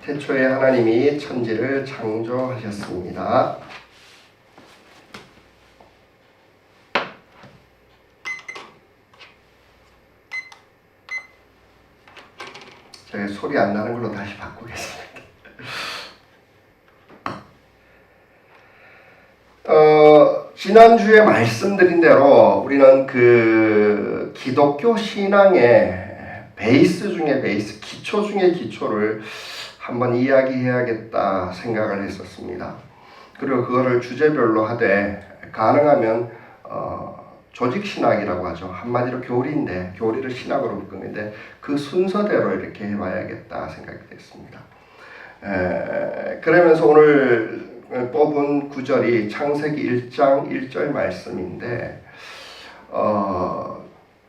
태초에 하나님이 천지를 창조하셨습니다. 제가 소리 안 나는 걸로 다시 바꾸겠습니다. 지난주에 말씀드린 대로 우리는 그 기독교 신앙의 베이스 중에 베이스, 기초 중에 기초를 한번 이야기해야겠다 생각을 했었습니다. 그리고 그거를 주제별로 하되 가능하면 조직신학이라고 하죠. 한마디로 교리인데 교리를 신학으로 묶는데 그 순서대로 이렇게 해봐야겠다 생각이 됐습니다. 그러면서 오늘 뽑은 구절이 창세기 1장 1절 말씀인데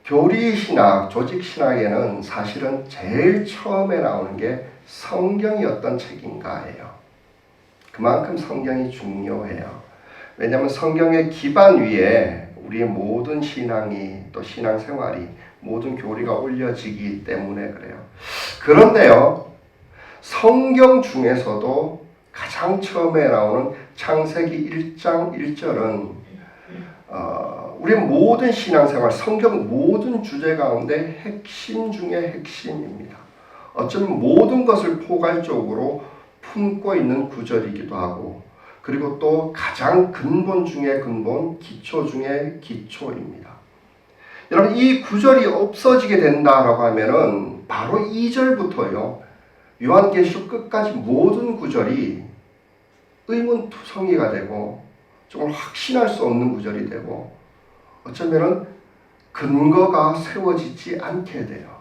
교리신학, 조직신학에는 사실은 제일 처음에 나오는 게 성경이 어떤 책인가예요. 그만큼 성경이 중요해요. 왜냐하면 성경의 기반 위에 우리의 모든 신앙이 또 신앙생활이 모든 교리가 올려지기 때문에 그래요. 그런데요, 성경 중에서도 가장 처음에 나오는 창세기 1장 1절은 우리 모든 신앙생활, 성경 모든 주제 가운데 핵심 중에 핵심입니다. 어쩌면 모든 것을 포괄적으로 품고 있는 구절이기도 하고, 그리고 또 가장 근본 중에 근본, 기초 중에 기초입니다. 여러분, 이 구절이 없어지게 된다라고 하면은 바로 2절부터요, 요한계시록 끝까지 모든 구절이 의문투성이가 되고 정말 확신할 수 없는 구절이 되고 어쩌면은 근거가 세워지지 않게 돼요.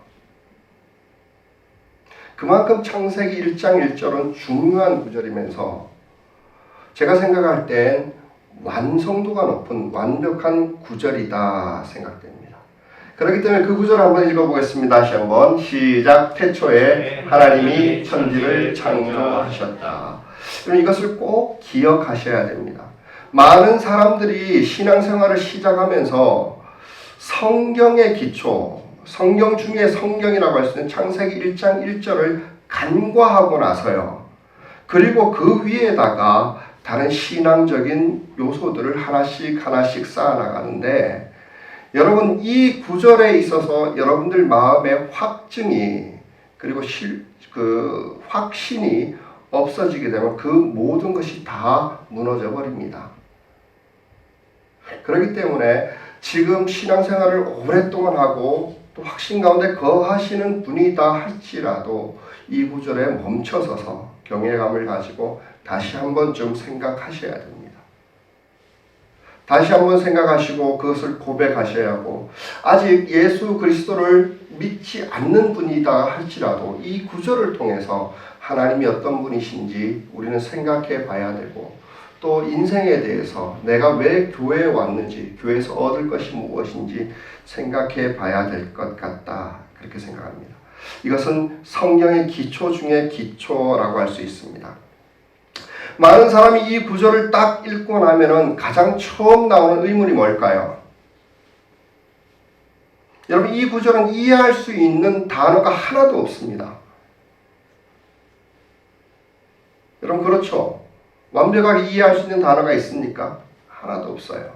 그만큼 창세기 1장 1절은 중요한 구절이면서 제가 생각할 땐 완성도가 높은 완벽한 구절이다 생각됩니다. 그렇기 때문에 그 구절을 한번 읽어보겠습니다. 다시 한번 시작. 태초에 하나님이 천지를 창조하셨다. 그럼 이것을 꼭 기억하셔야 됩니다. 많은 사람들이 신앙생활을 시작하면서 성경의 기초, 성경 중에 성경이라고 할 수 있는 창세기 1장 1절을 간과하고 나서요. 그리고 그 위에다가 다른 신앙적인 요소들을 하나씩 쌓아나가는데 여러분 이 구절에 있어서 여러분들 마음의 확증이 그리고 그 확신이 없어지게 되면 그 모든 것이 다 무너져 버립니다. 그렇기 때문에 지금 신앙생활을 오랫동안 하고 또 확신 가운데 거하시는 분이다 할지라도 이 구절에 멈춰서서 경외감을 가지고 다시 한번 좀 생각하셔야 됩니다. 다시 한번 생각하시고 그것을 고백하셔야 하고 아직 예수 그리스도를 믿지 않는 분이다 할지라도 이 구절을 통해서 하나님이 어떤 분이신지 우리는 생각해 봐야 되고 또 인생에 대해서 내가 왜 교회에 왔는지 교회에서 얻을 것이 무엇인지 생각해 봐야 될 것 같다 그렇게 생각합니다. 이것은 성경의 기초 중에 기초라고 할 수 있습니다. 많은 사람이 이 구절을 딱 읽고 나면은 가장 처음 나오는 의문이 뭘까요? 여러분 이 구절은 이해할 수 있는 단어가 하나도 없습니다. 여러분 그렇죠? 완벽하게 이해할 수 있는 단어가 있습니까? 하나도 없어요.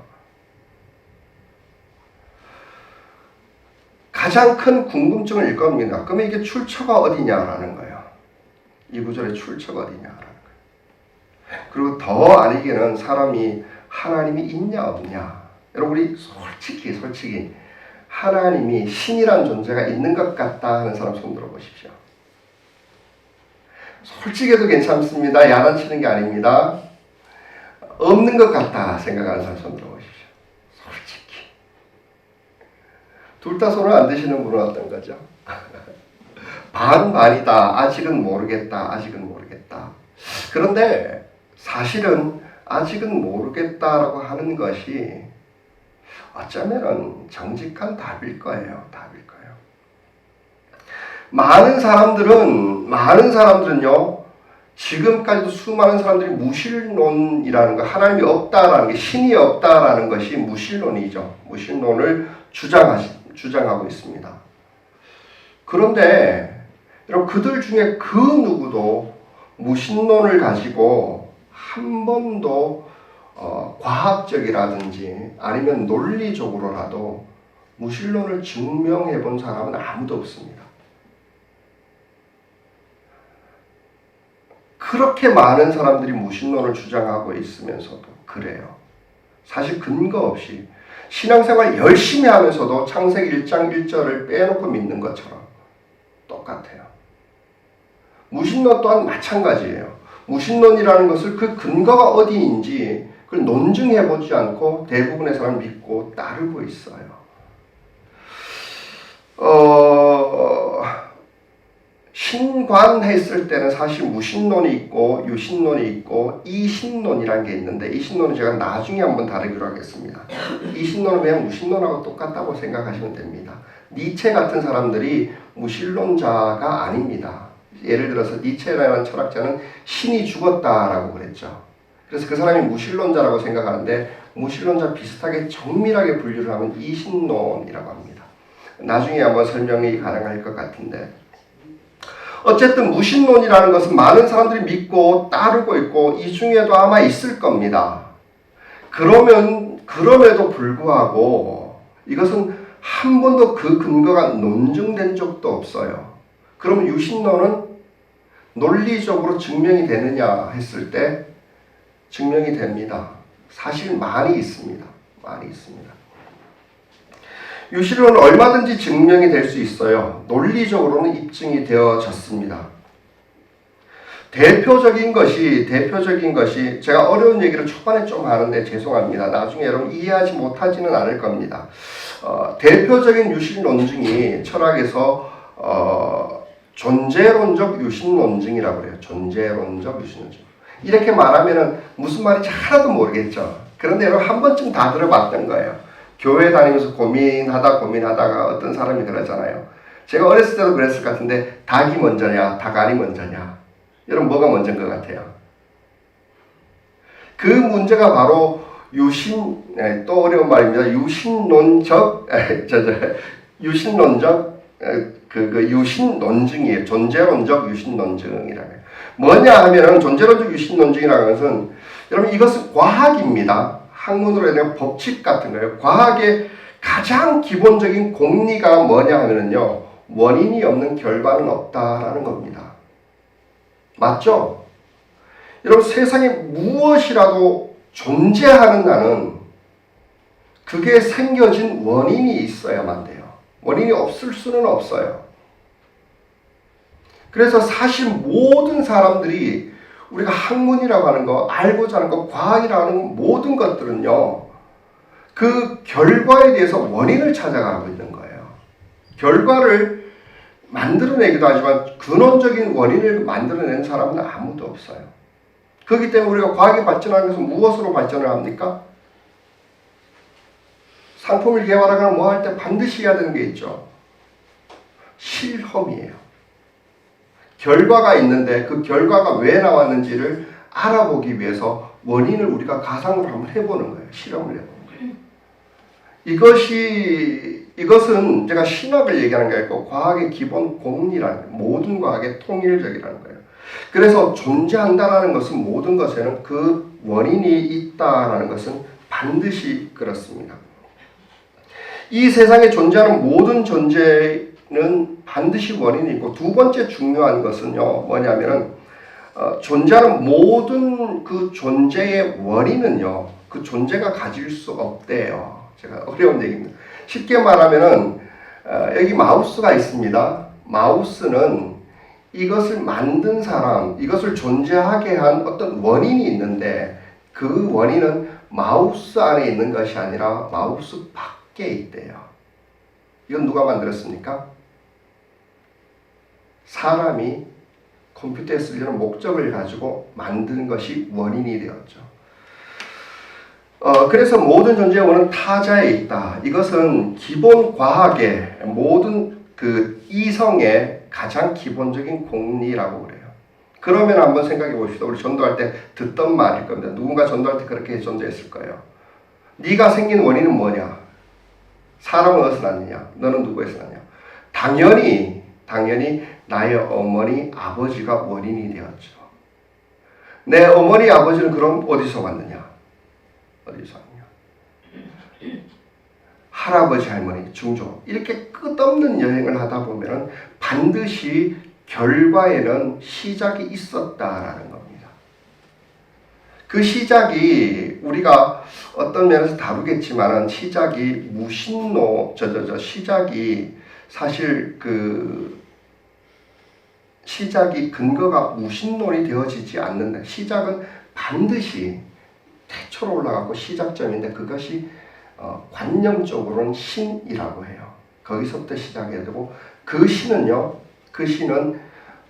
가장 큰 궁금증을 일 겁니다. 그러면 이게 출처가 어디냐라는 거예요. 이 구절의 출처가 어디냐라는 거예요. 그리고 더 아니게는 사람이 하나님이 있냐 없냐. 여러분 우리 솔직히 하나님이 신이란 존재가 있는 것 같다 하는 사람 손 들어보십시오. 솔직해도 괜찮습니다. 야단치는 게 아닙니다. 없는 것 같다 생각하는 사람 손 들어보십시오. 솔직히. 둘 다 손을 안 드시는 분은 어떤 거죠? 반반이다. 아직은 모르겠다. 그런데 사실은 아직은 모르겠다라고 하는 것이 어쩌면 정직한 답일 거예요. 많은 사람들은요, 지금까지도 수많은 사람들이 무신론이라는 거, 하나님이 없다라는 게, 신이 없다라는 것이 무신론이죠. 무신론을 주장하고 있습니다. 그런데, 여러분, 그들 중에 그 누구도 무신론을 가지고 한 번도 과학적이라든지 아니면 논리적으로라도 무신론을 증명해 본 사람은 아무도 없습니다. 그렇게 많은 사람들이 무신론을 주장하고 있으면서도 그래요. 사실 근거 없이 신앙생활 열심히 하면서도 창세기 1장 1절을 빼놓고 믿는 것처럼 똑같아요. 무신론 또한 마찬가지예요. 무신론이라는 것을 그 근거가 어디인지 그걸 논증해보지 않고 대부분의 사람을 믿고 따르고 있어요. 신관했을 때는 사실 무신론이 있고 유신론이 있고 이신론이라는 게 있는데 이신론은 제가 나중에 한번 다루기로 하겠습니다. 이신론은 그냥 무신론하고 똑같다고 생각하시면 됩니다. 니체 같은 사람들이 무신론자가 아닙니다. 예를 들어서 니체라는 철학자는 신이 죽었다라고 그랬죠. 그래서 그 사람이 무신론자라고 생각하는데 무신론자 비슷하게 정밀하게 분류를 하면 이신론이라고 합니다. 나중에 한번 설명이 가능할 것 같은데 어쨌든 무신론이라는 것은 많은 사람들이 믿고 따르고 있고 이 중에도 아마 있을 겁니다. 그럼에도 불구하고 이것은 한 번도 그 근거가 논증된 적도 없어요. 그러면 유신론은 논리적으로 증명이 되느냐 했을 때 증명이 됩니다. 사실 많이 있습니다. 많이 있습니다. 유신론은 얼마든지 증명이 될 수 있어요. 논리적으로는 입증이 되어졌습니다. 대표적인 것이 제가 어려운 얘기를 초반에 좀 하는데 죄송합니다. 나중에 여러분 이해하지 못하지는 않을 겁니다. 대표적인 유신 논증이 철학에서 존재론적 유신 논증이라고 그래요. 존재론적 유신 논증. 이렇게 말하면은 무슨 말인지 하나도 모르겠죠. 그런데 여러분 한 번쯤 다 들어봤던 거예요. 교회 다니면서 고민하다가 어떤 사람이 그러잖아요. 제가 어렸을 때도 그랬을 것 같은데 닭이 먼저냐 닭알이 먼저냐. 여러분 뭐가 먼저인 것 같아요? 그 문제가 바로 또 어려운 말입니다. 유신론적 유신 논증이에요. 존재론적 유신 논증이라고 해요. 뭐냐 하면은 존재론적 유신 논증이라는 것은 여러분 이것은 과학입니다. 학문으로 해야 법칙 같은 거예요. 과학의 가장 기본적인 공리가 뭐냐 하면은요. 원인이 없는 결과는 없다라는 겁니다. 맞죠? 여러분 세상에 무엇이라도 존재하는 한은 그게 생겨진 원인이 있어야만 돼요. 원인이 없을 수는 없어요. 그래서 사실 모든 사람들이 우리가 학문이라고 하는 거, 알고자 하는 거, 과학이라고 하는 모든 것들은요. 그 결과에 대해서 원인을 찾아가고 있는 거예요. 결과를 만들어내기도 하지만 근원적인 원인을 만들어낸 사람은 아무도 없어요. 그렇기 때문에 우리가 과학이 발전하는 것은 무엇으로 발전을 합니까? 상품을 개발하거나 뭐 할 때 반드시 해야 되는 게 있죠. 실험이에요. 결과가 있는데 그 결과가 왜 나왔는지를 알아보기 위해서 원인을 우리가 가상으로 한번 해보는 거예요. 실험을 해보는 거예요. 이것은 제가 신학을 얘기하는 게 아니고 과학의 기본 공리라는 거예요. 모든 과학의 통일적이라는 거예요. 그래서 존재한다는 것은 모든 것에는 그 원인이 있다라는 것은 반드시 그렇습니다. 이 세상에 존재하는 모든 존재는 반드시 원인이 있고 두 번째 중요한 것은요 뭐냐면은 존재하는 모든 그 존재의 원인은요 그 존재가 가질 수 없대요. 제가 어려운 얘기입니다. 쉽게 말하면은 여기 마우스가 있습니다. 마우스는 이것을 만든 사람, 이것을 존재하게 한 어떤 원인이 있는데 그 원인은 마우스 안에 있는 것이 아니라 마우스 밖에 있대요. 이건 누가 만들었습니까? 사람이 컴퓨터에 쓰려는 목적을 가지고 만든 것이 원인이 되었죠. 그래서 모든 존재의 원은 타자에 있다. 이것은 기본 과학의 모든 그 이성의 가장 기본적인 공리라고 그래요. 그러면 한번 생각해 봅시다. 우리 전도할 때 듣던 말일 겁니다. 누군가 전도할 때 그렇게 전도했을 거예요. 네가 생긴 원인은 뭐냐? 사람은 어디서 났느냐? 너는 누구에서 났냐? 당연히 나의 어머니, 아버지가 원인이 되었죠. 내 어머니 아버지는 그럼 어디서 왔느냐? 어디서 왔느냐? 할아버지 할머니 중조 이렇게 끝없는 여행을 하다 보면 반드시 결과에는 시작이 있었다라는 겁니다. 그 시작이 우리가 어떤 면에서 다루겠지만은 시작이 시작이 사실 시작이 근거가 무신론이 되어지지 않는다. 시작은 반드시 태초로 올라가고 시작점인데 그것이 관념적으로는 신이라고 해요. 거기서부터 시작해야 되고 그 신은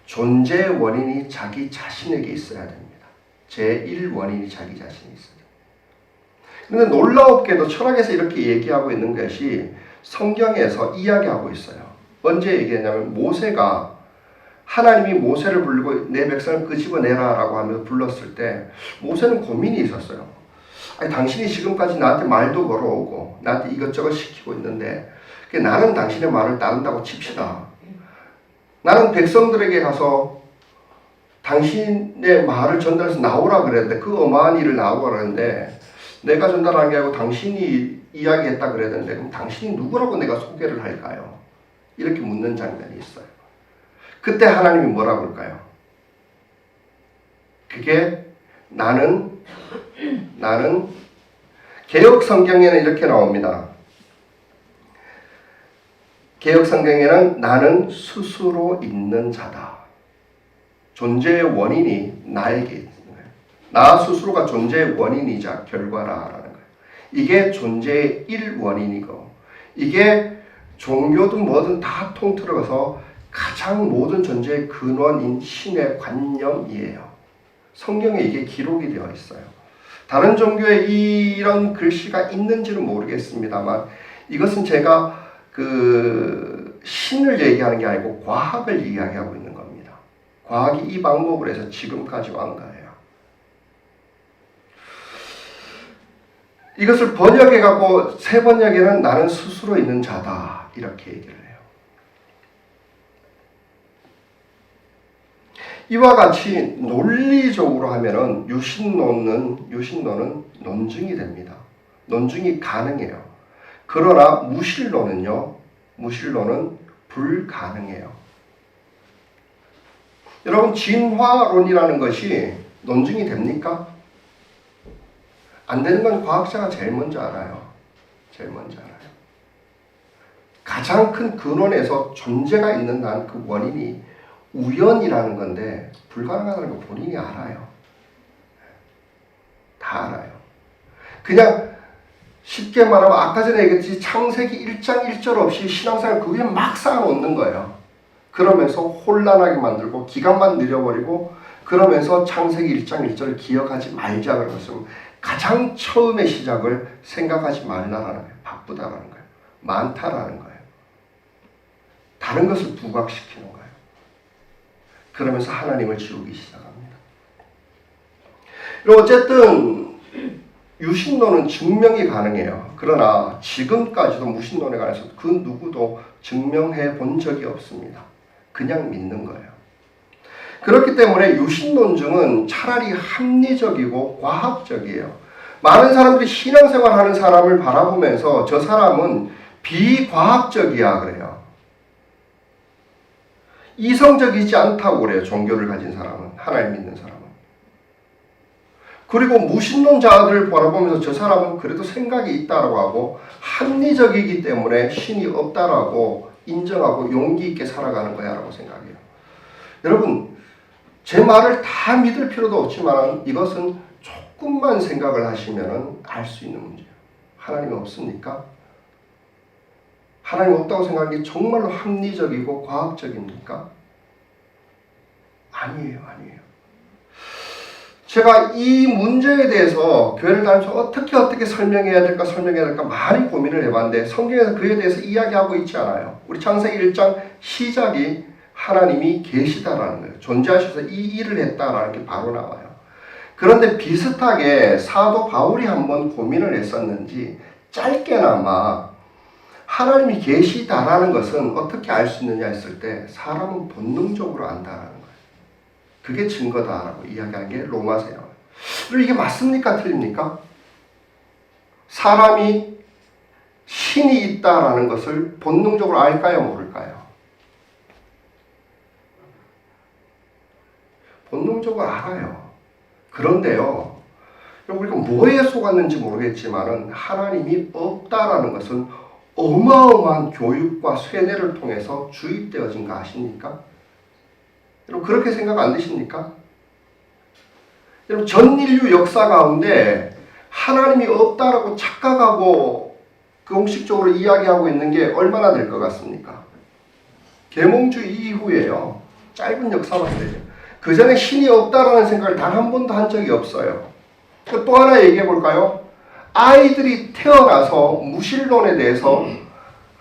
존재의 원인이 자기 자신에게 있어야 됩니다. 제1원인이 자기 자신이 있어요. 그런데 놀라웠게도 철학에서 이렇게 얘기하고 있는 것이 성경에서 이야기하고 있어요. 언제 얘기했냐면 모세가 하나님이 모세를 부르고 내 백성을 끄집어내라 라고 하면서 불렀을 때 모세는 고민이 있었어요. 아니, 당신이 지금까지 나한테 말도 걸어오고 나한테 이것저것 시키고 있는데 나는 당신의 말을 따른다고 칩시다. 나는 백성들에게 가서 당신의 말을 전달해서 나오라 그랬는데 그 어마한 일을 나오라 그랬는데 내가 전달한 게 아니고 당신이 이야기했다 그래야 되는데 그럼 당신이 누구라고 내가 소개를 할까요? 이렇게 묻는 장면이 있어요. 그때 하나님이 뭐라고 할까요? 그게 나는 개역 성경에는 이렇게 나옵니다. 개역 성경에는 나는 스스로 있는 자다. 존재의 원인이 나에게 있는 거예요. 나 스스로가 존재의 원인이자 결과라라는 거예요. 이게 존재의 1원인이고 이게 종교든 뭐든 다 통틀어서 가장 모든 존재의 근원인 신의 관념이에요. 성경에 이게 기록이 되어 있어요. 다른 종교에 이런 글씨가 있는지는 모르겠습니다만 이것은 제가 신을 얘기하는 게 아니고 과학을 이야기하고 있는 겁니다. 과학이 이 방법을 해서 지금까지 온 거예요. 이것을 번역해갖고 새 번역에는 나는 스스로 있는 자다 이렇게 얘기를 해요. 이와 같이 논리적으로 하면은 유신론은 논증이 됩니다. 논증이 가능해요. 그러나 무신론은 불가능해요. 여러분 진화론이라는 것이 논증이 됩니까? 안 되는 건 과학자가 제일 먼저 알아요. 가장 큰 근원에서 존재가 있는 한 그 원인이 우연이라는 건데 불가능하다는 거 본인이 알아요. 다 알아요. 그냥 쉽게 말하면 아까 전에 얘기했지 창세기 1장 1절 없이 신앙생활 그 위에 막 쌓아놓는 거예요. 그러면서 혼란하게 만들고 기간만 늘려버리고 그러면서 창세기 1장 1절을 기억하지 말자 그런 것은 가장 처음의 시작을 생각하지 말라라는 거예요. 바쁘다라는 거예요. 많다라는 거예요. 다른 것을 부각시키는 거예요. 그러면서 하나님을 지우기 시작합니다. 어쨌든 유신론은 증명이 가능해요. 그러나 지금까지도 무신론에 관해서 그 누구도 증명해 본 적이 없습니다. 그냥 믿는 거예요. 그렇기 때문에 유신론증은 차라리 합리적이고 과학적이에요. 많은 사람들이 신앙생활하는 사람을 바라보면서 저 사람은 비과학적이야 그래요. 이성적이지 않다고 그래요. 종교를 가진 사람은, 하나님 믿는 사람은. 그리고 무신론자들을 바라보면서 저 사람은 그래도 생각이 있다라고 하고 합리적이기 때문에 신이 없다라고 인정하고 용기 있게 살아가는 거야 라고 생각해요. 여러분 제 말을 다 믿을 필요도 없지만 이것은 조금만 생각을 하시면 알 수 있는 문제예요. 하나님이 없습니까? 하나님 없다고 생각하는 게 정말로 합리적이고 과학적입니까? 아니에요. 제가 이 문제에 대해서 교회를 다니면서 어떻게 설명해야 될까 많이 고민을 해봤는데 성경에서 그에 대해서 이야기하고 있지 않아요. 우리 창세기 1장 시작이 하나님이 계시다라는 거예요. 존재하셔서 이 일을 했다라는 게 바로 나와요. 그런데 비슷하게 사도 바울이 한번 고민을 했었는지 짧게나마 하나님이 계시다라는 것은 어떻게 알 수 있느냐 했을 때 사람은 본능적으로 안다라는 거예요. 그게 증거다라고 이야기하는 게 로마서예요. 그리고 이게 맞습니까? 틀립니까? 사람이 신이 있다라는 것을 본능적으로 알까요? 모를까요? 본능적으로 알아요. 그런데요, 우리가 뭐에 속았는지 모르겠지만은 하나님이 없다라는 것은 어마어마한 교육과 세뇌를 통해서 주입되어진 거 아십니까? 여러분 그렇게 생각 안 드십니까? 여러분 전 인류 역사 가운데 하나님이 없다라고 착각하고 공식적으로 이야기하고 있는 게 얼마나 될 것 같습니까? 계몽주의 이후에요. 짧은 역사만 되죠. 그 전에 신이 없다라는 생각을 단 한 번도 한 적이 없어요. 또 하나 얘기해 볼까요? 아이들이 태어나서 무신론에 대해서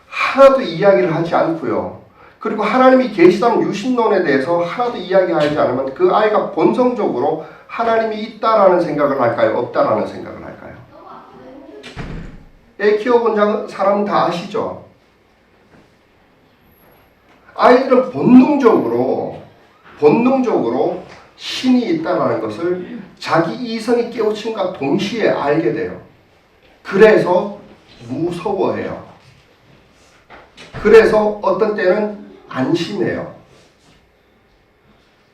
하나도 이야기를 하지 않고요. 그리고 하나님이 계시다는 유신론에 대해서 하나도 이야기하지 않으면 그 아이가 본성적으로 하나님이 있다라는 생각을 할까요? 없다라는 생각을 할까요? 애 키워본 사람은 다 아시죠? 아이들은 본능적으로 신이 있다는 것을 자기 이성이 깨우침과 동시에 알게 돼요. 그래서 무서워해요. 그래서 어떤 때는 안심해요.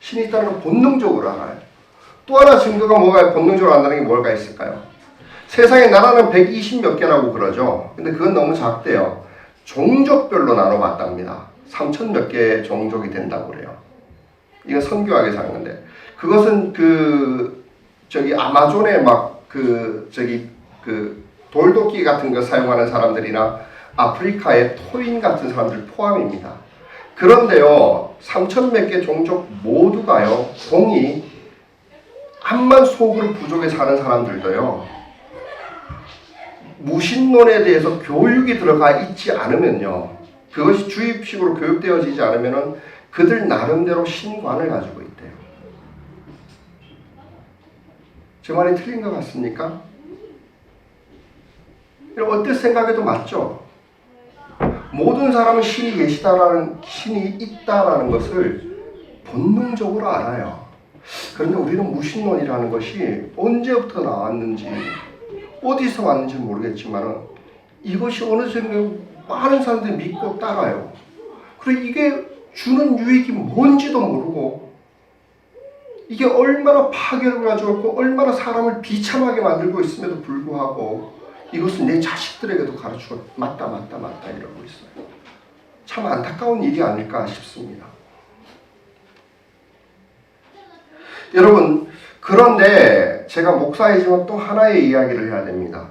신이 있다는 걸 본능적으로 알아요. 또 하나 증거가 뭐가 본능적으로 안다는 게 뭘까 있을까요? 세상에 나라는 120몇 개라고 그러죠. 근데 그건 너무 작대요. 종족별로 나눠봤답니다. 3천 몇 개의 종족이 된다고 그래요. 이건 선교학에서 하는 건데, 그것은 아마존에 돌도끼 같은 거 사용하는 사람들이나 아프리카의 토인 같은 사람들 포함입니다. 그런데요, 3천 몇 개 종족 모두가요, 공이 암만 속으로 부족해 사는 사람들도요, 무신론에 대해서 교육이 들어가 있지 않으면요, 그것이 주입식으로 교육되어지지 않으면은 그들 나름대로 신관을 가지고 있대요. 제 말이 틀린 것 같습니까? 어떤 생각에도 맞죠? 모든 사람은 신이 신이 있다라는 것을 본능적으로 알아요. 그런데 우리는 무신론이라는 것이 언제부터 나왔는지, 어디서 왔는지 모르겠지만 이것이 어느 정도 많은 사람들이 믿고 따라요. 그리고 이게 주는 유익이 뭔지도 모르고, 이게 얼마나 파괴를 가져오고 얼마나 사람을 비참하게 만들고 있음에도 불구하고 이것은 내 자식들에게도 가르치고 맞다 이러고 있어요. 참 안타까운 일이 아닐까 싶습니다. 여러분, 그런데 제가 목사이지만 또 하나의 이야기를 해야 됩니다.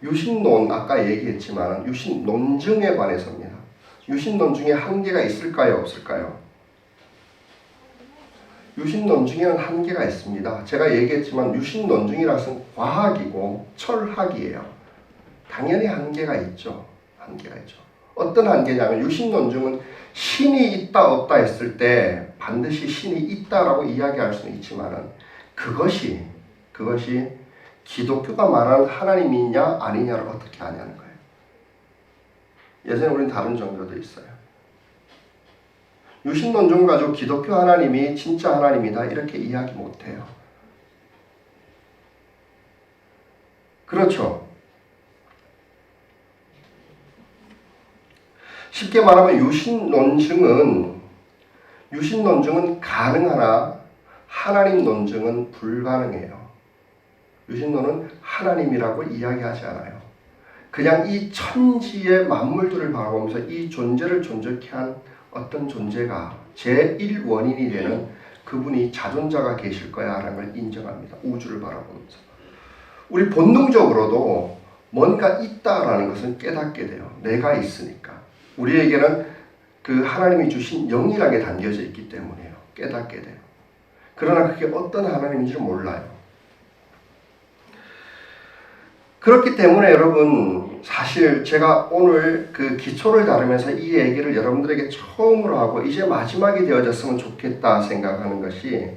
유신론, 아까 얘기했지만 유신 논증에 관해서입니다. 유신 논증에 한계가 있을까요? 없을까요? 유신 논증에는 한계가 있습니다. 제가 얘기했지만 유신 논증이라는 것은 과학이고 철학이에요. 당연히 한계가 있죠. 어떤 한계냐면 유신 논증은 신이 있다 없다 했을 때 반드시 신이 있다라고 이야기할 수는 있지만 그것이 기독교가 말하는 하나님이냐 아니냐를 어떻게 아냐는 거예요. 예전에 우리는 다른 종교도 있어요. 유신 논증을 가지고 기독교 하나님이 진짜 하나님이다 이렇게 이야기 못해요. 그렇죠. 쉽게 말하면 유신 논증은 가능하나 하나님 논증은 불가능해요. 유신론은 하나님이라고 이야기하지 않아요. 그냥 이 천지의 만물들을 바라보면서 이 존재를 존재케 한 어떤 존재가 제1원인이 되는 그분이 자존자가 계실 거야 라는 걸 인정합니다. 우주를 바라보면서. 우리 본능적으로도 뭔가 있다라는 것은 깨닫게 돼요. 내가 있으니까. 우리에게는 그 하나님이 주신 영이라게 담겨져 있기 때문에요. 깨닫게 돼요. 그러나 그게 어떤 하나님인지를 몰라요. 그렇기 때문에 여러분, 사실 제가 오늘 그 기초를 다루면서 이 얘기를 여러분들에게 처음으로 하고 이제 마지막이 되어졌으면 좋겠다 생각하는 것이,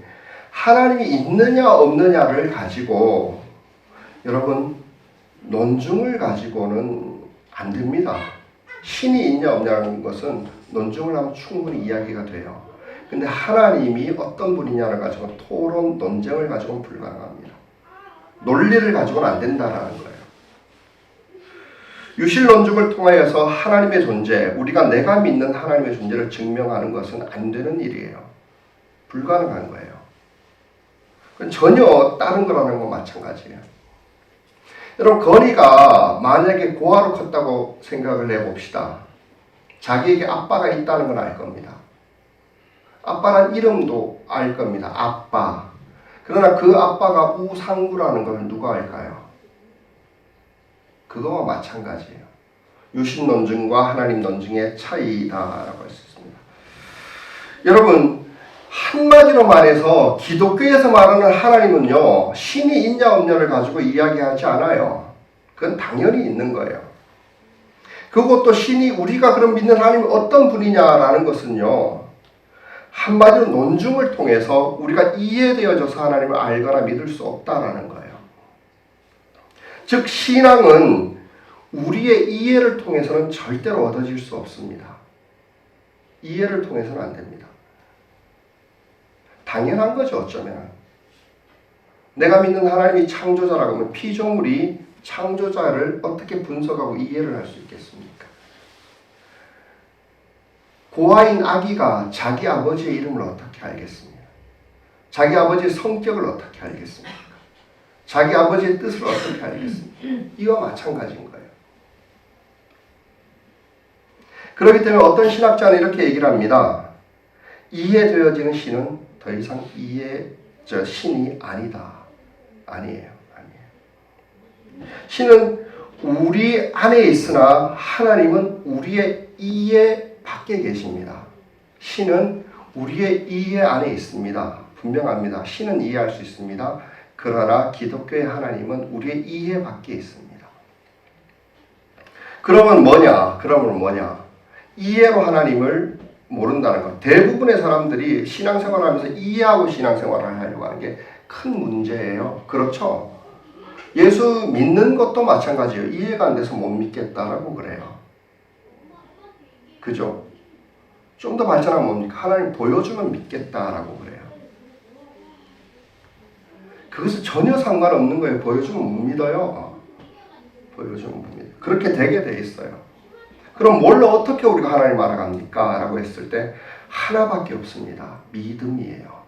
하나님이 있느냐 없느냐를 가지고 여러분 논증을 가지고는 안 됩니다. 신이 있냐 없냐는 것은 논증을 하면 충분히 이야기가 돼요. 근데 하나님이 어떤 분이냐를 가지고 토론, 논쟁을 가지고는 불가능합니다. 논리를 가지고는 안 된다라는 거예요. 유실 논증을 통하여서 하나님의 존재, 우리가 내가 믿는 하나님의 존재를 증명하는 것은 안 되는 일이에요. 불가능한 거예요. 전혀 다른 거라는 건 마찬가지예요. 여러분, 건이가 만약에 고아로 컸다고 생각을 해봅시다. 자기에게 아빠가 있다는 건 알 겁니다. 아빠란 이름도 알 겁니다. 아빠. 그러나 그 아빠가 우상구라는 걸 누가 알까요? 그거와 마찬가지예요. 유신 논증과 하나님 논증의 차이다라고 할 수 있습니다. 여러분, 한마디로 말해서 기독교에서 말하는 하나님은요, 신이 있냐 없냐를 가지고 이야기하지 않아요. 그건 당연히 있는 거예요. 그것도 신이 우리가 그럼 믿는 하나님이 어떤 분이냐라는 것은요, 한마디로 논증을 통해서 우리가 이해되어져서 하나님을 알거나 믿을 수 없다라는 거예요. 즉 신앙은 우리의 이해를 통해서는 절대로 얻어질 수 없습니다. 이해를 통해서는 안 됩니다. 당연한 거죠, 어쩌면. 내가 믿는 하나님이 창조자라고 하면 피조물이 창조자를 어떻게 분석하고 이해를 할 수 있겠습니까? 고아인 아기가 자기 아버지의 이름을 어떻게 알겠습니까? 자기 아버지의 성격을 어떻게 알겠습니까? 자기 아버지의 뜻을 어떻게 알겠습니까? 이와 마찬가지인 거예요. 그렇기 때문에 어떤 신학자는 이렇게 얘기를 합니다. 이해되어지는 신은 더 이상 신이 아니다. 아니에요. 신은 우리 안에 있으나 하나님은 우리의 이해 밖에 계십니다. 신은 우리의 이해 안에 있습니다. 분명합니다. 신은 이해할 수 있습니다. 그러나 기독교의 하나님은 우리의 이해 밖에 있습니다. 그러면 뭐냐? 이해로 하나님을 모른다는 것. 대부분의 사람들이 신앙생활을 하면서 이해하고 신앙생활을 하려고 하는 게 큰 문제예요. 그렇죠? 예수 믿는 것도 마찬가지예요. 이해가 안 돼서 못 믿겠다라고 그래요. 그죠? 좀 더 발전하면 뭡니까? 하나님 보여주면 믿겠다라고 그래요. 그것은 전혀 상관없는 거예요. 보여주면 못 믿어요. 보여주면 못 믿어요. 그렇게 되게 돼 있어요. 그럼 뭘로 어떻게 우리가 하나님을 알아갑니까? 라고 했을 때 하나밖에 없습니다. 믿음이에요.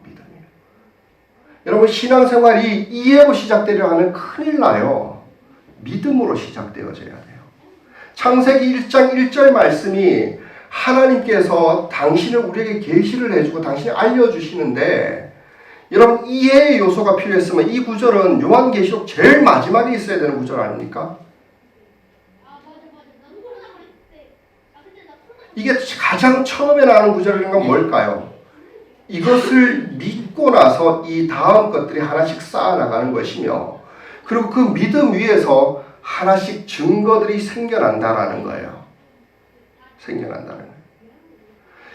여러분, 신앙생활이 이해로 시작되려 하면 큰일 나요. 믿음으로 시작되어져야 돼요. 창세기 1장 1절 말씀이 하나님께서 당신을 우리에게 계시를 해주고 당신을 알려주시는데, 여러분, 이해의 요소가 필요했으면 이 구절은 요한계시록 제일 마지막에 있어야 되는 구절 아닙니까? 이게 가장 처음에 나오는 구절인 건 뭘까요? 이것을 믿고 나서 이 다음 것들이 하나씩 쌓아나가는 것이며, 그리고 그 믿음 위에서 하나씩 증거들이 생겨난다라는 거예요. 생겨난다는 거예요.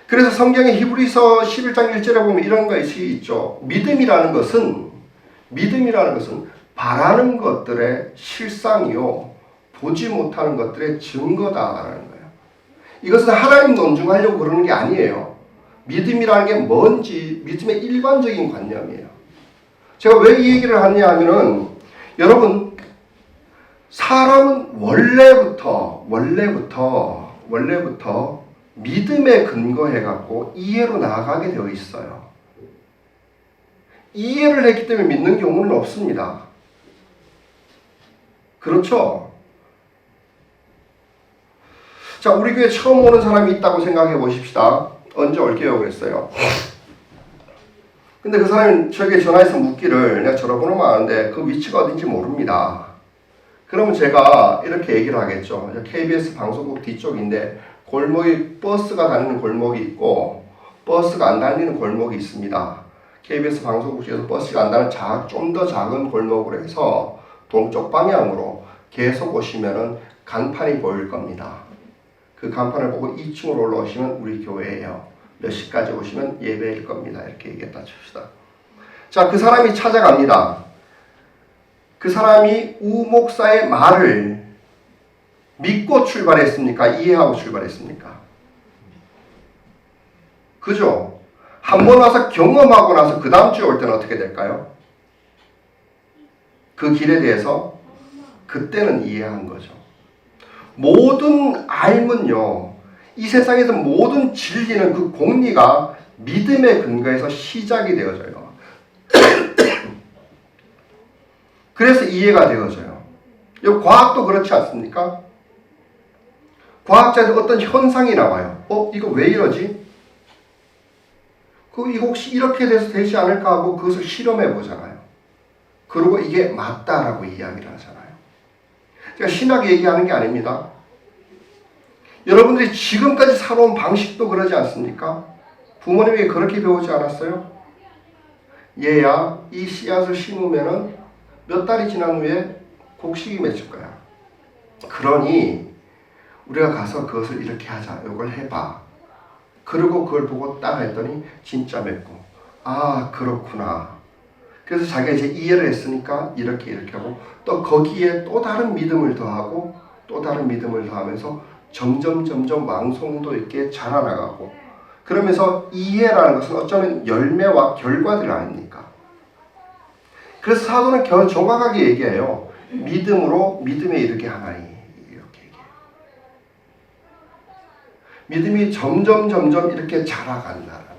그래서 성경의 히브리서 11장 1절에 보면 이런 것이 있죠. 믿음이라는 것은 바라는 것들의 실상이요, 보지 못하는 것들의 증거다라는 거예요. 이것은 하나님 논증하려고 그러는 게 아니에요. 믿음이라는 게 뭔지 믿음의 일반적인 관념이에요. 제가 왜 이 얘기를 하느냐 하면은, 여러분, 사람은 원래부터 믿음에 근거해갖고 이해로 나아가게 되어 있어요. 이해를 했기 때문에 믿는 경우는 없습니다. 그렇죠? 자, 우리 교회 처음 오는 사람이 있다고 생각해 보십시다. 언제 올게요 그랬어요. 근데 그 사람이 저에게 전화해서 묻기를, 내가 전화번호만 아는데 그 위치가 어딘지 모릅니다. 그러면 제가 이렇게 얘기를 하겠죠. KBS 방송국 뒤쪽인데 골목이 버스가 다니는 골목이 있고 버스가 안 다니는 골목이 있습니다. KBS 방송국 쪽에서 버스가 안 다니는 좀 더 작은 골목으로 해서 동쪽 방향으로 계속 오시면은 간판이 보일 겁니다. 그 간판을 보고 2층으로 올라오시면 우리 교회예요. 몇 시까지 오시면 예배일 겁니다. 이렇게 얘기했다 칩시다. 자, 그 사람이 찾아갑니다. 그 사람이 우 목사의 말을 믿고 출발했습니까? 이해하고 출발했습니까? 그죠? 한 번 와서 경험하고 나서 그 다음 주에 올 때는 어떻게 될까요? 그 길에 대해서 그때는 이해한 거죠. 모든 알문요, 이 세상에서 모든 진리는 그 공리가 믿음의 근거에서 시작이 되어져요. 그래서 이해가 되어져요. 과학도 그렇지 않습니까? 과학자들 어떤 현상이 나와요. 이거 왜 이러지? 이거 혹시 이렇게 돼서 되지 않을까 하고 그것을 실험해 보잖아요. 그리고 이게 맞다라고 이야기를 하잖아요. 제가 신학 얘기하는 게 아닙니다. 여러분들이 지금까지 살아온 방식도 그러지 않습니까? 부모님에게 그렇게 배우지 않았어요? 얘야, 이 씨앗을 심으면은 몇 달이 지난 후에 곡식이 맺을 거야. 그러니 우리가 가서 그것을 이렇게 하자. 이걸 해봐. 그리고 그걸 보고 따라했더니 진짜 맺고, 아 그렇구나. 그래서 자기가 이제 이해를 했으니까 이렇게 하고, 또 거기에 또 다른 믿음을 더하고 또 다른 믿음을 더하면서 점점 왕성도 있게 자라나가고, 그러면서 이해라는 것은 어쩌면 열매와 결과들 아닙니까? 그래서 사도는 정확하게 얘기해요. 믿음으로 믿음에 이르게 하나니, 이렇게 얘기해요. 믿음이 점점 이렇게 자라간다라는 거예요.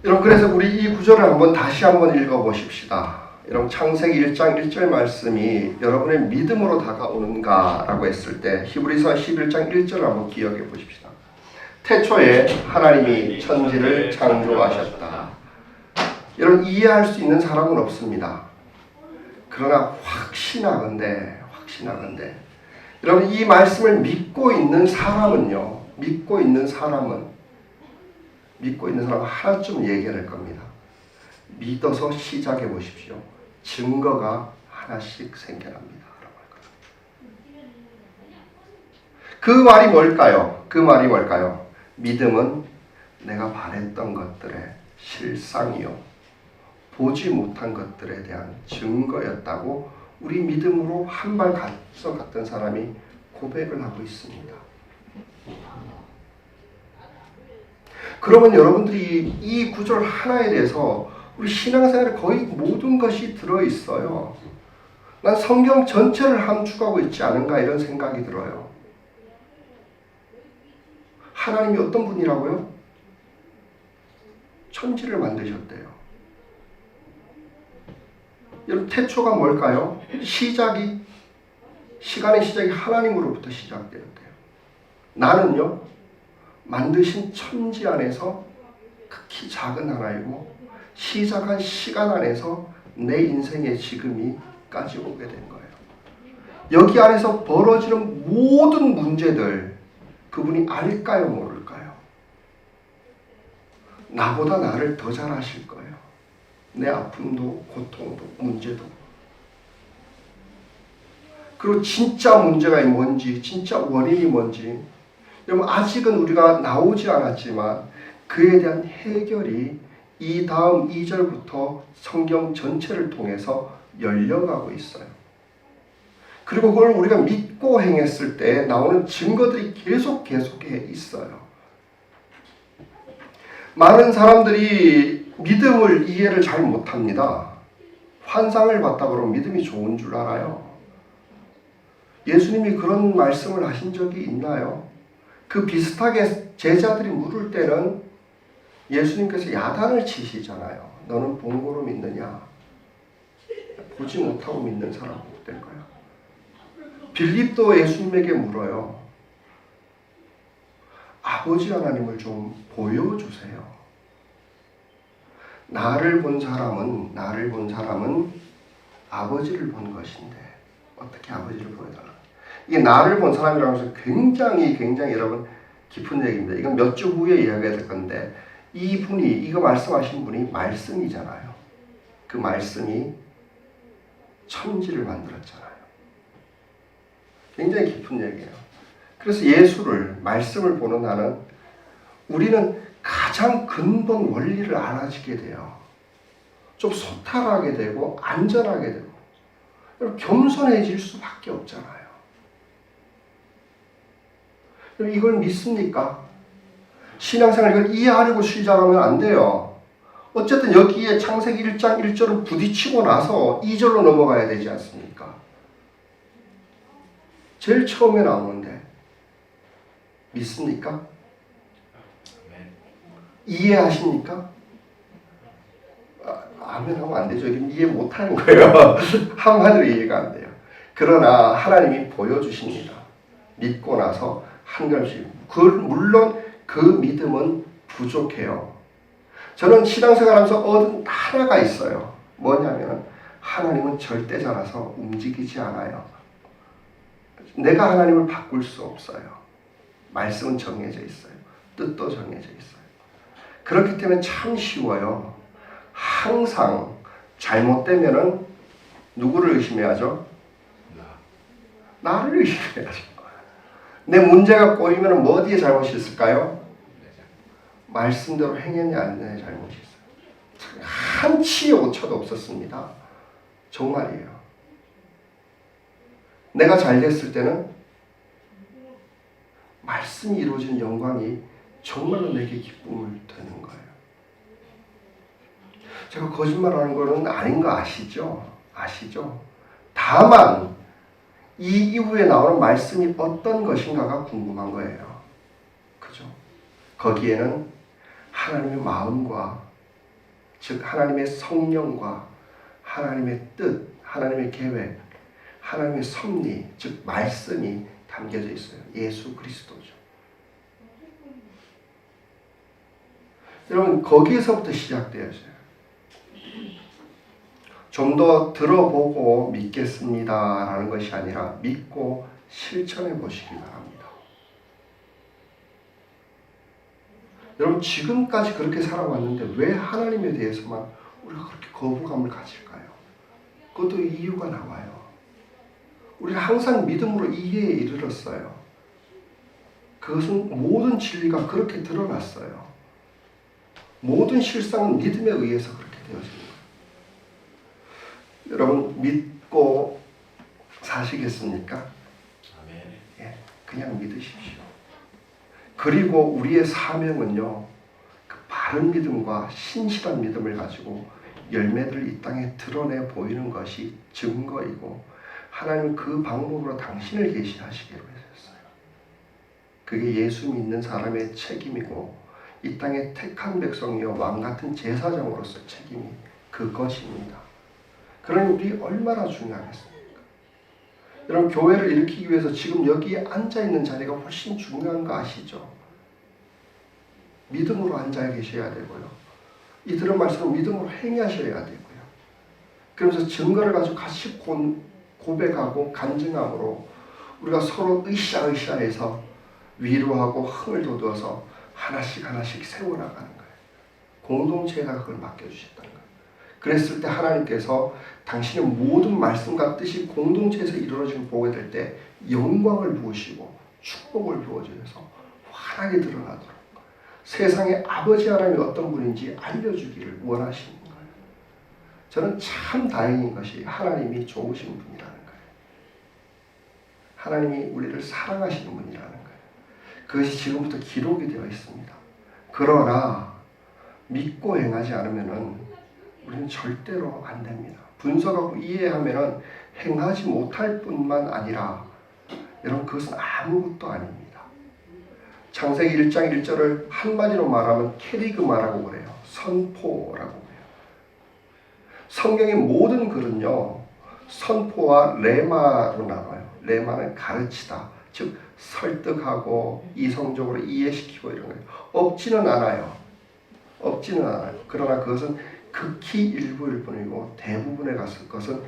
여러분, 그래서 우리 이 구절을 다시 한번 읽어보십시다. 여러분, 창세기 1장 1절 말씀이 여러분의 믿음으로 다가오는가라고 했을 때 히브리서 11장 1절을 한번 기억해 보십시다. 태초에 하나님이 천지를 창조하셨다. 여러분, 이해할 수 있는 사람은 없습니다. 그러나 확신하건대 여러분, 이 말씀을 믿고 있는 사람은 하나쯤 얘기할 겁니다. 믿어서 시작해 보십시오. 증거가 하나씩 생겨납니다. 그 말이 뭘까요? 믿음은 내가 바랬던 것들의 실상이요, 보지 못한 것들에 대한 증거였다고 우리 믿음으로 한 발 앞서 갔던 사람이 고백을 하고 있습니다. 그러면 여러분들이 이 구절 하나에 대해서 우리 신앙생활에 거의 모든 것이 들어있어요. 난 성경 전체를 함축하고 있지 않은가 이런 생각이 들어요. 하나님이 어떤 분이라고요? 천지를 만드셨대요. 여러분, 태초가 뭘까요? 시간의 시작이 하나님으로부터 시작되었대요. 나는요, 만드신 천지 안에서 극히 작은 하나이고 시작한 시간 안에서 내 인생의 지금이까지 오게 된 거예요. 여기 안에서 벌어지는 모든 문제들 그분이 알까요, 모를까요? 나보다 나를 더 잘 아실 거예요. 내 아픔도 고통도 문제도. 그리고 진짜 문제가 뭔지, 진짜 원인이 뭔지, 여러분, 아직은 우리가 나오지 않았지만 그에 대한 해결이 이 다음 2절부터 성경 전체를 통해서 열려가고 있어요. 그리고 그걸 우리가 믿고 행했을 때 나오는 증거들이 계속해 있어요. 많은 사람들이 믿음을 이해를 잘 못합니다. 환상을 봤다 그러면 믿음이 좋은 줄 알아요. 예수님이 그런 말씀을 하신 적이 있나요? 그 비슷하게 제자들이 물을 때는 예수님께서 야단을 치시잖아요. 너는 본 거로 믿느냐? 보지 못하고 믿는 사람 못 될 거야. 빌립도 예수님에게 물어요. 아버지 하나님을 좀 보여주세요. 나를 본 사람은 아버지를 본 것인데 어떻게 아버지를 보여달라? 이게 나를 본 사람이라고 해서 굉장히 여러분 깊은 얘기입니다. 이건 몇 주 후에 이야기가 될 건데, 이거 말씀하신 분이 말씀이잖아요. 그 말씀이 천지를 만들었잖아요. 굉장히 깊은 얘기예요. 그래서 말씀을 보는 한은 우리는 가장 근본 원리를 알아지게 돼요. 좀 소탈하게 되고 안전하게 되고 겸손해질 수밖에 없잖아요. 이걸 믿습니까? 신앙생활 이걸 이해하려고 시작하면 안 돼요. 어쨌든 여기에 창세기 1장 1절을 부딪히고 나서 2절로 넘어가야 되지 않습니까? 제일 처음에 나오는데 믿습니까? 이해하십니까? 아멘 하면 안 되죠. 이해 못하는 거예요. 한마디로 이해가 안 돼요. 그러나 하나님이 보여주십니다. 믿고 나서 한 걸음씩. 물론 그 믿음은 부족해요. 저는 신앙생활하면서 얻은 하나가 있어요. 뭐냐면 하나님은 절대자라서 움직이지 않아요. 내가 하나님을 바꿀 수 없어요. 말씀은 정해져 있어요. 뜻도 정해져 있어요. 그렇기 때문에 참 쉬워요. 항상 잘못되면은 누구를 의심해야죠? 나를 의심해야죠. 내 문제가 꼬이면 뭐 어디에 잘못이 있을까요? 말씀대로 행했냐 안 했냐의 잘못이 있어요. 한치의 오차도 없었습니다. 정말이에요. 내가 잘 됐을 때는 말씀이 이루어진 영광이 정말로 내게 기쁨을 드는 거예요. 제가 거짓말하는 거는 아닌 거 아시죠? 아시죠? 다만 이 이후에 나오는 말씀이 어떤 것인가가 궁금한 거예요. 그죠? 거기에는 하나님의 마음과 즉 하나님의 성령과 하나님의 뜻, 하나님의 계획, 하나님의 섭리, 즉 말씀이 담겨져 있어요. 예수 그리스도죠. 여러분 거기에서부터 시작되어져요. 좀 더 들어보고 믿겠습니다라는 것이 아니라 믿고 실천해 보시기 바랍니다. 여러분 지금까지 그렇게 살아왔는데 왜 하나님에 대해서만 우리가 그렇게 거부감을 가질까요? 그것도 이유가 나와요. 우리가 항상 믿음으로 이해에 이르렀어요. 그것은 모든 진리가 그렇게 드러났어요. 모든 실상은 믿음에 의해서 그렇게 되어집니다. 여러분 믿고 사시겠습니까? 아멘. 예, 그냥 믿으십시오. 그리고 우리의 사명은요, 그 바른 믿음과 신실한 믿음을 가지고 열매들을 이 땅에 드러내 보이는 것이 증거이고 하나님은 그 방법으로 당신을 계시하시기로 하셨어요. 그게 예수 믿는 사람의 책임이고 이 땅에 택한 백성이요 왕 같은 제사장으로서 책임이 그것입니다. 그러니 우리 얼마나 중요하겠습니까? 여러분 교회를 일으키기 위해서 지금 여기에 앉아있는 자리가 훨씬 중요한 거 아시죠? 믿음으로 앉아 계셔야 되고요. 이 들은 말씀을 믿음으로 행하셔야 되고요. 그러면서 증거를 가지고 같이 고백하고 간증함으로 우리가 서로 으쌰으쌰해서 위로하고 흥을 돋워서 하나씩 하나씩 세워나가는 거예요. 공동체에다가 그걸 맡겨주셨다는 거예요. 그랬을 때 하나님께서 당신의 모든 말씀과 뜻이 공동체에서 이루어지는 보게 될 때 영광을 부으시고 축복을 부어주셔서 환하게 드러나도록 세상에 아버지 하나님이 어떤 분인지 알려주기를 원하시는 거예요. 저는 참 다행인 것이 하나님이 좋으신 분이라는 거예요. 하나님이 우리를 사랑하시는 분이라는 거예요. 그것이 지금부터 기록이 되어 있습니다. 그러나 믿고 행하지 않으면 우리는 절대로 안 됩니다. 분석하고 이해하면 행하지 못할 뿐만 아니라 여러분 그것은 아무것도 아닙니다. 창세기 1장 1절을 한마디로 말하면 캐리그마라고 그래요. 선포라고 그래요. 성경의 모든 글은요. 선포와 레마로 나눠요. 레마는 가르치다. 즉 설득하고 이성적으로 이해시키고 이런 거예요. 없지는 않아요. 없지는 않아요. 그러나 그것은 극히 일부일 뿐이고 대부분의 것은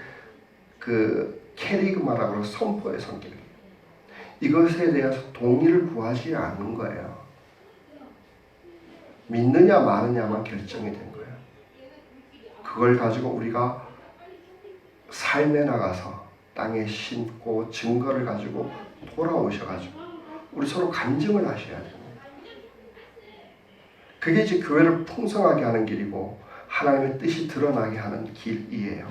그 캐리그마라고 선포의 성격이에요. 이것에 대해서 동의를 구하지 않는 거예요. 믿느냐 마느냐만 결정이 된 거예요. 그걸 가지고 우리가 삶에 나가서 땅에 심고 증거를 가지고 돌아오셔가지고 우리 서로 간증을 하셔야 됩니다. 그게 이제 교회를 풍성하게 하는 길이고 하나님의 뜻이 드러나게 하는 길이에요.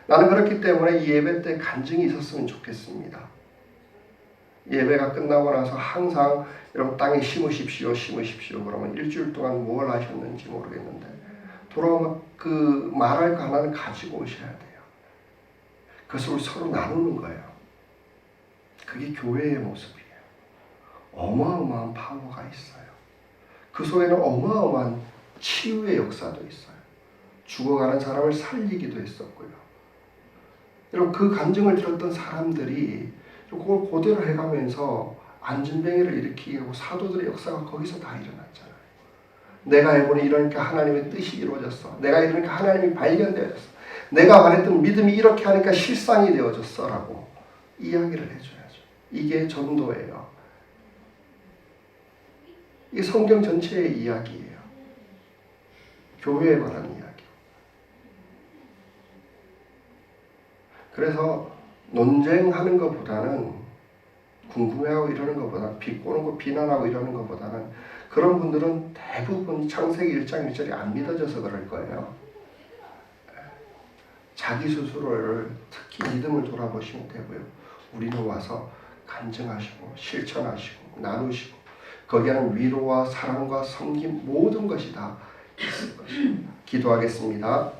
나는 그렇기 때문에 이 예배 때 간증이 있었으면 좋겠습니다. 예배가 끝나고 나서 항상 여러분 땅에 심으십시오, 심으십시오. 그러면 일주일 동안 뭘 하셨는지 모르겠는데 돌아오면 그 말할 거 하나는 가지고 오셔야 돼요. 그것을 서로 나누는 거예요. 그게 교회의 모습이에요. 어마어마한 파워가 있어요. 그 속에는 어마어마한 치유의 역사도 있어요. 죽어가는 사람을 살리기도 했었고요. 여러분 그 간증을 들었던 사람들이 그걸 그대로 해가면서 안진뱅이를 일으키게 하고 사도들의 역사가 거기서 다 일어났잖아요. 내가 해보니 이러니까 하나님의 뜻이 이루어졌어. 내가 이러니까 하나님이 발견되어졌어. 내가 말했던 믿음이 이렇게 하니까 실상이 되어졌어 라고 이야기를 해줘야죠. 이게 전도예요. 이게 성경 전체의 이야기예요. 교회에 관한 이야기. 그래서 논쟁하는 것보다는 궁금해하고 이러는 것보다 비꼬는 거 비난하고 이러는 것보다는 그런 분들은 대부분 창세기 1장 1절이 안 믿어져서 그럴 거예요. 자기 스스로를 특히 믿음을 돌아보시면 되고요. 우리는 와서 간증하시고 실천하시고 나누시고 거기에는 위로와 사랑과 섬김 모든 것이 다 있을 것입니다. 기도하겠습니다.